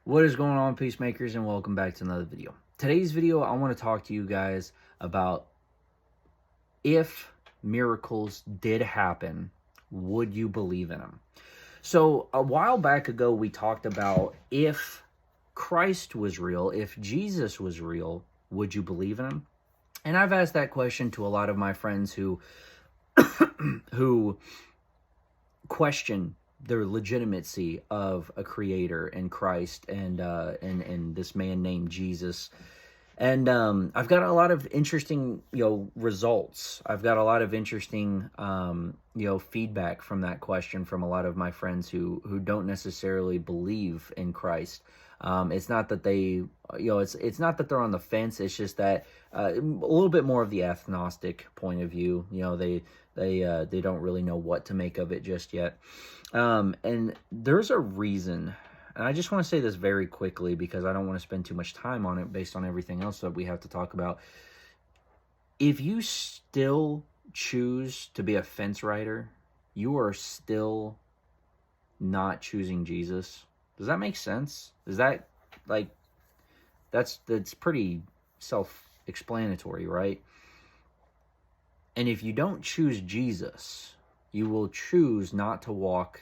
What is going on, peacemakers, and welcome back to another video. Today's video, I want to talk to you guys about if miracles did happen, would you believe in them? So a while back ago, we talked about if Christ was real, if Jesus was real, would you believe in him? And I've asked that question to a lot of my friends who who question the legitimacy of a creator and Christ and this man named Jesus. And I've got a lot of interesting, results. I've got a lot of interesting, feedback from that question from a lot of my friends who don't necessarily believe in Christ. It's not that they, it's not that they're on the fence. It's just that a little bit more of the agnostic point of view. They don't really know what to make of it just yet. And there's a reason. And I just want to say this very quickly because I don't want to spend too much time on it based on everything else that we have to talk about. If you still choose to be a fence rider, you are still not choosing Jesus. Does that make sense? Is that that's pretty self-explanatory, right? And if you don't choose Jesus, you will choose not to walk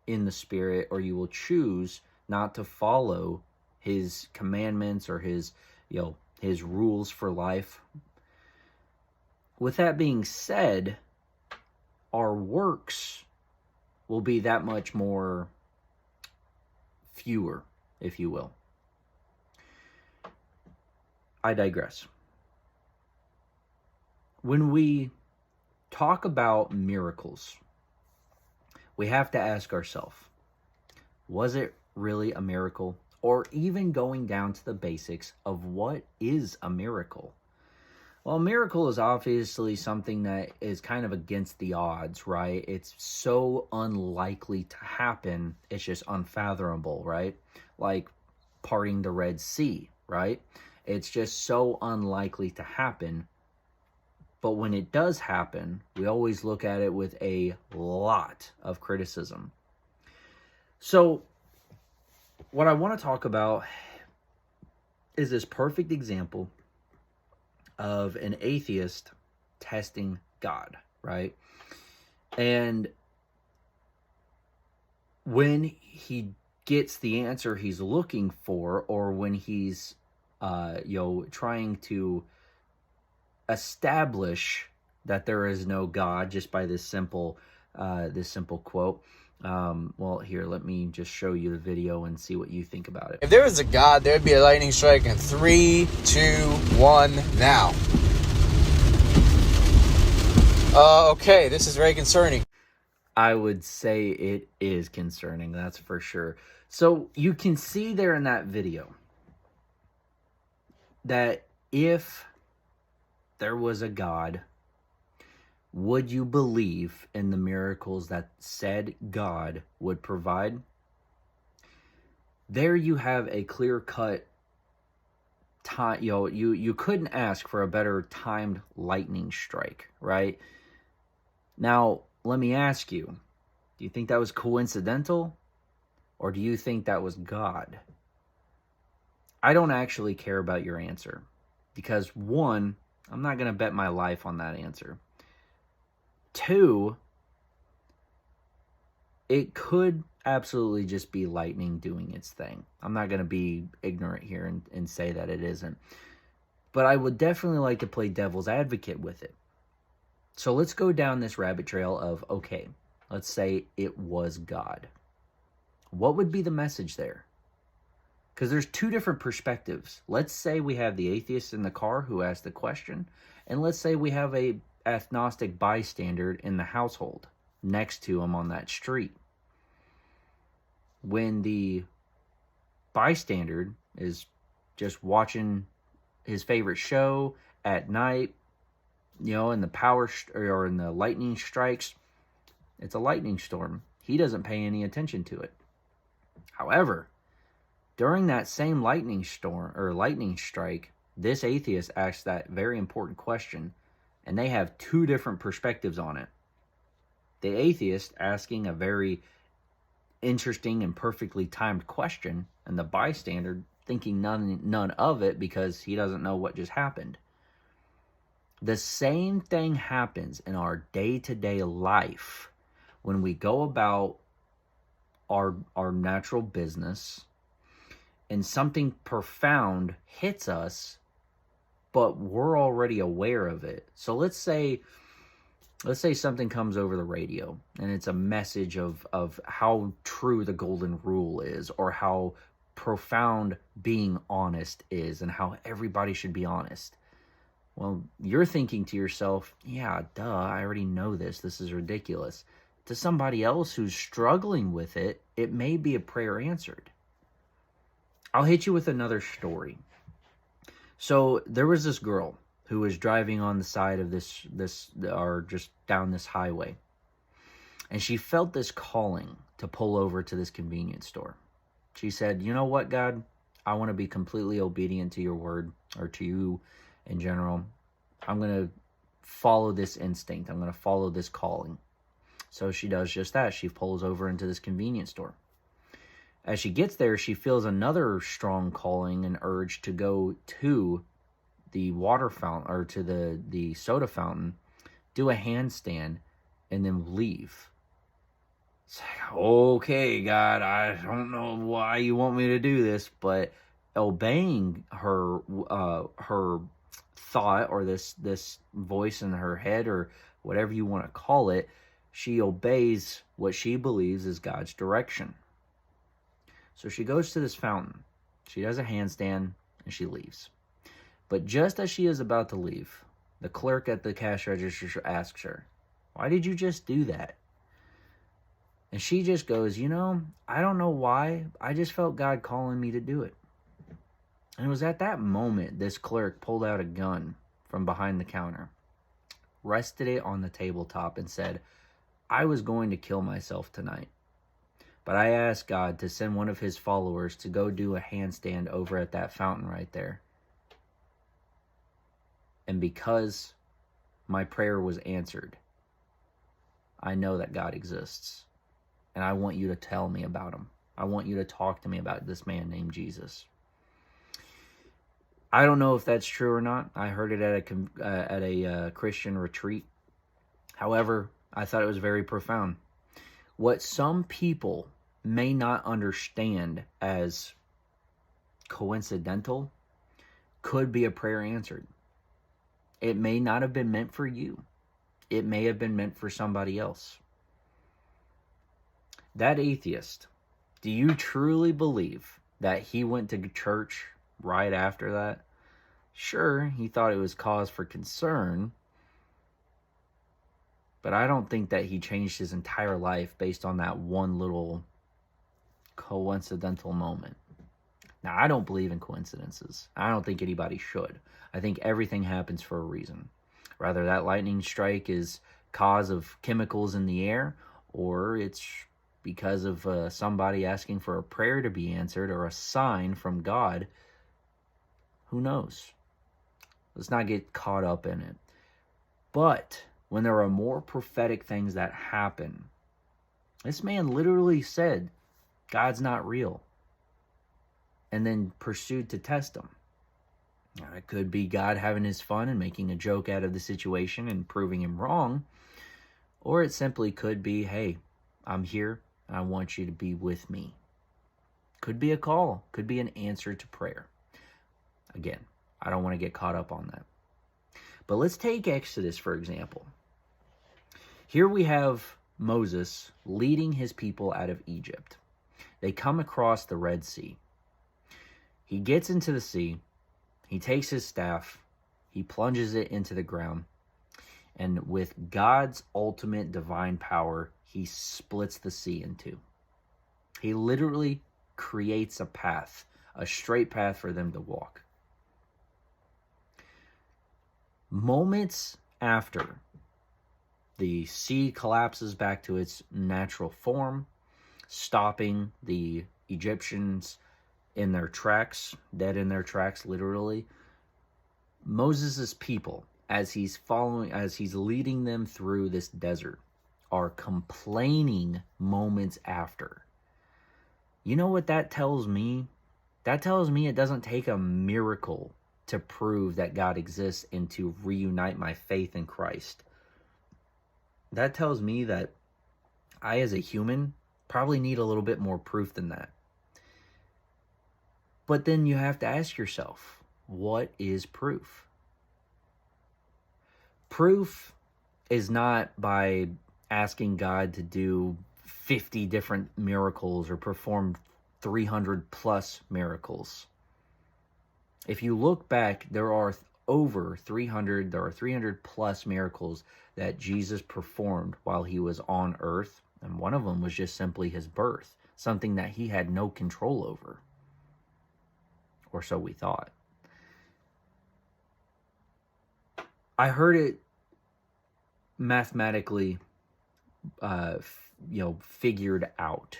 in the Spirit, or you will choose not to follow his commandments or his rules for life. With that being said, our works will be that much more fewer, if you will. I digress. When we talk about miracles, we have to ask ourselves, was it really a miracle? Or even going down to the basics of what is a miracle? Well, a miracle is obviously something that is kind of against the odds, right? It's so unlikely to happen, it's just unfathomable, right? Like parting the Red Sea, right? It's just so unlikely to happen. But when it does happen, we always look at it with a lot of criticism. So what I want to talk about is this perfect example of an atheist testing God, right? And when he gets the answer he's looking for, or when he's trying to establish that there is no God just by this simple quote. Well, here, let me just show you the video and see what you think about it. If there was a God, there'd be a lightning strike in 3, 2, 1, now. Okay, this is very concerning. I would say it is concerning, that's for sure. So you can see there in that video that if there was a God, would you believe in the miracles that said God would provide? There you have a clear-cut time. You couldn't ask for a better timed lightning strike, right? Now, let me ask you, do you think that was coincidental, or do you think that was God? I don't actually care about your answer, because one, I'm not going to bet my life on that answer. 2, it could absolutely just be lightning doing its thing. I'm not going to be ignorant here and say that it isn't. But I would definitely like to play devil's advocate with it. So let's go down this rabbit trail of, okay, let's say it was God. What would be the message there? Because there's two different perspectives. Let's say we have the atheist in the car who asked the question, and let's say we have a agnostic bystander in the household next to him on that street. When the bystander is just watching his favorite show at night, and the or in the lightning strikes, it's a lightning storm. He doesn't pay any attention to it. However, during that same lightning storm or lightning strike, this atheist asks that very important question, and they have two different perspectives on it. The atheist asking a very interesting and perfectly timed question, and the bystander thinking none of it because he doesn't know what just happened. The same thing happens in our day-to-day life when we go about our natural business and something profound hits us, but we're already aware of it. So let's say something comes over the radio and it's a message of how true the golden rule is, or how profound being honest is, and how everybody should be honest. Well, you're thinking to yourself, yeah, duh, I already know this. This is ridiculous. To somebody else who's struggling with it, it may be a prayer answered. I'll hit you with another story. So there was this girl who was driving on the side of this or just down this highway. And she felt this calling to pull over to this convenience store. She said, you know what, God? I want to be completely obedient to your word, or to you in general. I'm going to follow this instinct. I'm going to follow this calling. So she does just that. She pulls over into this convenience store. As she gets there, she feels another strong calling and urge to go to the water fountain, or to the soda fountain, do a handstand, and then leave. It's like, okay, God, I don't know why you want me to do this, but obeying her thought, or this voice in her head, or whatever you want to call it, she obeys what she believes is God's direction. So she goes to this fountain. She does a handstand and she leaves. But just as she is about to leave, the clerk at the cash register asks her, why did you just do that? And she just goes, I don't know why. I just felt God calling me to do it. And it was at that moment this clerk pulled out a gun from behind the counter, rested it on the tabletop, and said, I was going to kill myself tonight, but I asked God to send one of his followers to go do a handstand over at that fountain right there. And because my prayer was answered, I know that God exists. And I want you to tell me about him. I want you to talk to me about this man named Jesus. I don't know if that's true or not. I heard it at a Christian retreat. However, I thought it was very profound. What some people may not understand as coincidental could be a prayer answered. It may not have been meant for you. It may have been meant for somebody else. That atheist, do you truly believe that he went to church right after that? Sure, he thought it was cause for concern, but I don't think that he changed his entire life based on that one little coincidental moment. Now, I don't believe in coincidences. I don't think anybody should. I think everything happens for a reason. Whether that lightning strike is cause of chemicals in the air, or it's because of somebody asking for a prayer to be answered, or a sign from God, who knows? Let's not get caught up in it. But when there are more prophetic things that happen, this man literally said, God's not real, and then pursued to test him. Now, it could be God having his fun and making a joke out of the situation and proving him wrong, or it simply could be, hey, I'm here and I want you to be with me. Could be a call, could be an answer to prayer. Again, I don't want to get caught up on that. But let's take Exodus, for example. Here we have Moses leading his people out of Egypt. They come across the Red Sea. He gets into the sea. He takes his staff. He plunges it into the ground. And with God's ultimate divine power, he splits the sea in two. He literally creates a path, a straight path for them to walk. Moments after the sea collapses back to its natural form, stopping the Egyptians in their tracks, dead in their tracks, literally, Moses' people, as he's leading them through this desert, are complaining moments after. You know what that tells me? That tells me it doesn't take a miracle to prove that God exists and to reunite my faith in Christ. That tells me that I, as a human, probably need a little bit more proof than that. But then you have to ask yourself, what is proof? Proof is not by asking God to do 50 different miracles or perform 300 plus miracles. If you look back, there are 300 plus miracles that Jesus performed while he was on earth, and one of them was just simply his birth, something that he had no control over, or so we thought. I heard it mathematically figured out,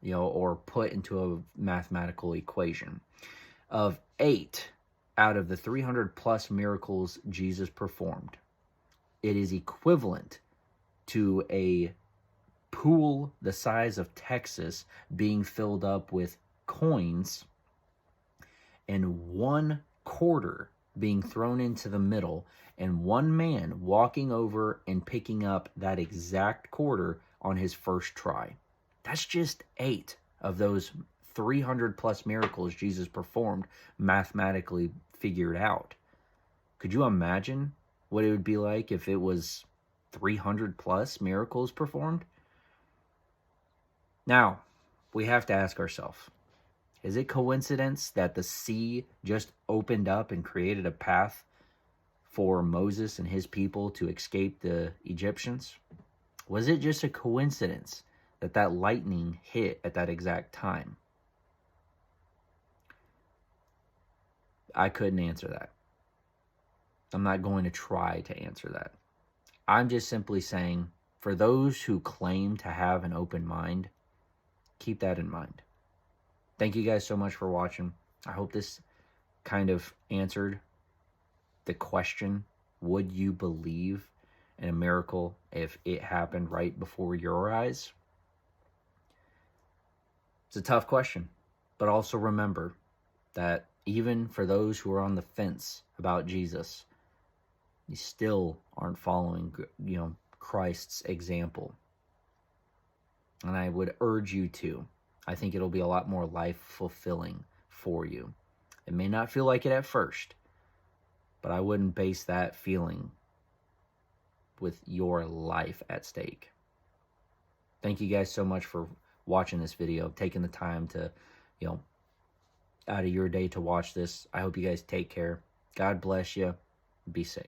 or put into a mathematical equation of 8 out of the 300 plus miracles Jesus performed. It is equivalent to a pool the size of Texas being filled up with coins and 1 quarter being thrown into the middle, and one man walking over and picking up that exact quarter on his first try. That's just 8 of those 300 plus miracles Jesus performed, mathematically figured out. Could you imagine what it would be like if it was 300 plus miracles performed? Now, we have to ask ourselves, is it coincidence that the sea just opened up and created a path for Moses and his people to escape the Egyptians? Was it just a coincidence that that lightning hit at that exact time? I couldn't answer that. I'm not going to try to answer that. I'm just simply saying, for those who claim to have an open mind, keep that in mind. Thank you guys so much for watching. I hope this kind of answered the question, would you believe in a miracle if it happened right before your eyes? It's a tough question, but also remember that even for those who are on the fence about Jesus, you still aren't following, Christ's example. And I would urge you to. I think it'll be a lot more life-fulfilling for you. It may not feel like it at first, but I wouldn't base that feeling with your life at stake. Thank you guys so much for watching this video, taking the time to, out of your day to watch this. I hope you guys take care. God bless you. Be safe.